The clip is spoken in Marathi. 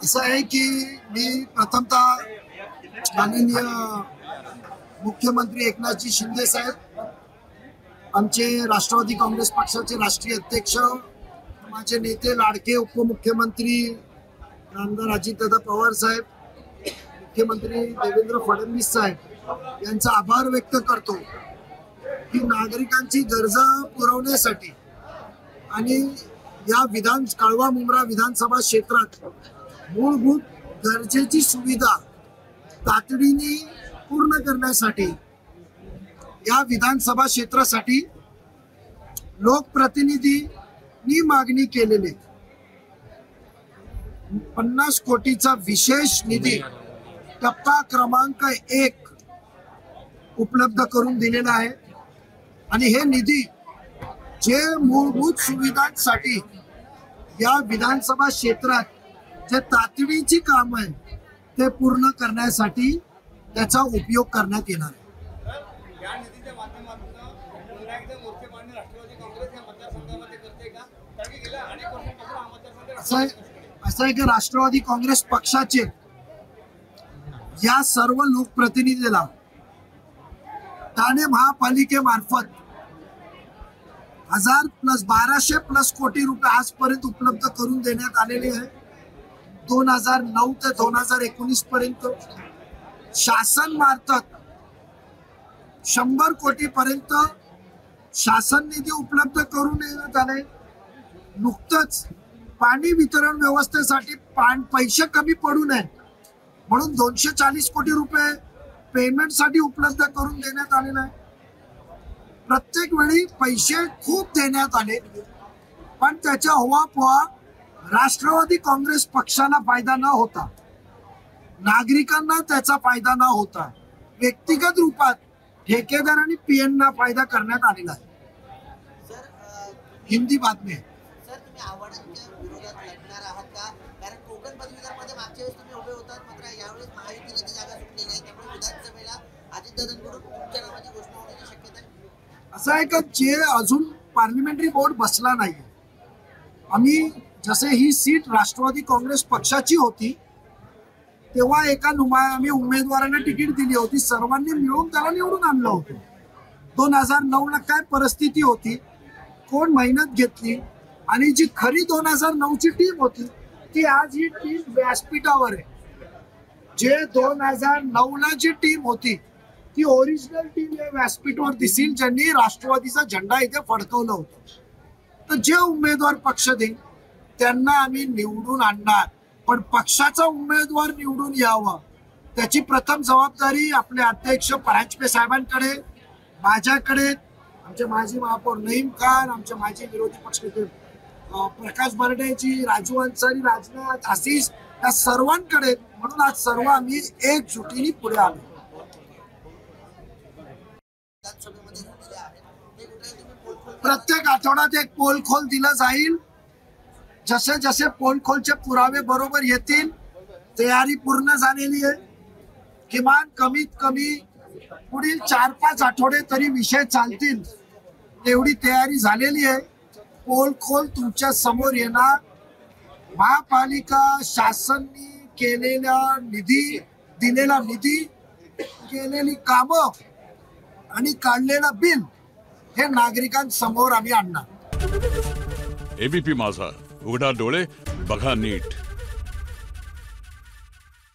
असं आहे की मी प्रथमतः माननीय मुख्यमंत्री एकनाथजी शिंदे साहेब, आमचे राष्ट्रवादी काँग्रेस पक्षाचे राष्ट्रीय अध्यक्ष, माझे नेते लाडके उपमुख्यमंत्री आमदार अजितदादा पवार साहेब, मुख्यमंत्री देवेंद्र फडणवीस साहेब यांचा आभार व्यक्त करतो की नागरिकांची गरजा पुरवण्यासाठी आणि या कळवा मुंब्रा विधानसभा क्षेत्रात मूलभूत गरजेची सुविधा तातडीने पूर्ण करण्यासाठी या विधानसभा क्षेत्रासाठी लोकप्रतिनिधींनी मागणी केलेली 50 कोटीचा विशेष निधी टप्पा क्रमांक 1 उपलब्ध करून दिलेला आहे आणि हे निधी जे मूलभूत सुविधांसाठी या विधानसभा क्षेत्रात जे तातडीची काम आहे ते पूर्ण करण्यासाठी त्याचा उपयोग करण्यात येणार आहे। असं आहे की राष्ट्रवादी काँग्रेस पक्षाचे या सर्व लोकप्रतिनिधीला ठाणे महापालिकेमार्फत 1200+ कोटी रुपये आजपर्यंत उपलब्ध करून देण्यात आलेले आहे। 2009 ते 2019 पर्यंत शासन मार्फत 100 कोटी पर्यंत शासन निधी उपलब्ध करून देण्यात आले। नुकतंच पाणी वितरण व्यवस्थेसाठी पैसे कमी पडू नये म्हणून 240 कोटी रुपये पेमेंटसाठी उपलब्ध करून देण्यात आलेला आहे। प्रत्येक वेळी पैसे खूप देण्यात आले पण त्याच्या हवापोहा राष्ट्रवादी काँग्रेस पक्षाला फायदा न होता, नागरिकांना त्याचा फायदा न होता, व्यक्तिगत रूपात ठेकेदार आणि पीएनना फायदा करण्यात आलेला आहे। हिंदी बातमी सर, तुम्ही आव्हाडांच्या विरोधात लढणार आहात का? कारण कोकण पदवीधरमध्ये मागच्या वेळेस तुम्ही उभे होतात, मात्र यावेळेस महायुतीला ती जागा सुटलेली आहे, त्यामुळे विधानसभेला अजितदादांकडून तुमच्या नावाची घोषणा होण्याची शक्यता आहे। असं आहे का, जे अजून पार्लिमेंटरी बोर्ड बसला नाही, आम्ही जसे ही सीट राष्ट्रवादी काँग्रेस पक्षाची होती तेव्हा आम्ही उमेदवारांना तिकीट दिली होती, सर्वांनी मिळून त्याला निवडून आणलं होतं। 2009 ला काय परिस्थिती होती, कोण मेहनत घेतली आणि जी खरी 2009 ची टीम होती ती आज ही टीम व्यासपीठावर आहे। जे 2009 ला जी टीम होती ती ओरिजिनल टीम या व्यासपीठावर दिसेल, ज्यांनी राष्ट्रवादीचा झेंडा इथे फडकवला होता। तर जे उमेदवार पक्ष देईल त्यांना आम्ही निवडून आणणार, पण पक्षाचा उमेदवार निवडून यावा त्याची प्रथम जबाबदारी आपले अध्यक्ष परांजपे साहेबांकडे, माझ्याकडे, आमचे माजी महापौर नईम खान, आमचे माजी विरोधी पक्षनेते प्रकाश बर्डेजी, राजू अन्सारी, राजनाथ, आशिष, या सर्वांकडे। म्हणून आज सर्व आम्ही एकजुटीने पुढे आलो। प्रत्येक आठवड्यात एक पोल खोल दिला जाईल, जसे जसे पोल खोलचे पुरावे बरोबर येतील तयारी पूर्ण झालेली आहे। किमान कमीत कमी पुढील 4-5 आठवडे तरी विषय चालतील एवढी तयारी झालेली आहे। पोल खोल तुमच्या समोर येणार। महापालिका शासनाने दिलेला निधी, केलेली कामं आणि काढलेलं बिल हे नागरिकांसमोर आम्ही आणणार। एबीपी माझा, उघडा डोळे बघा नीट।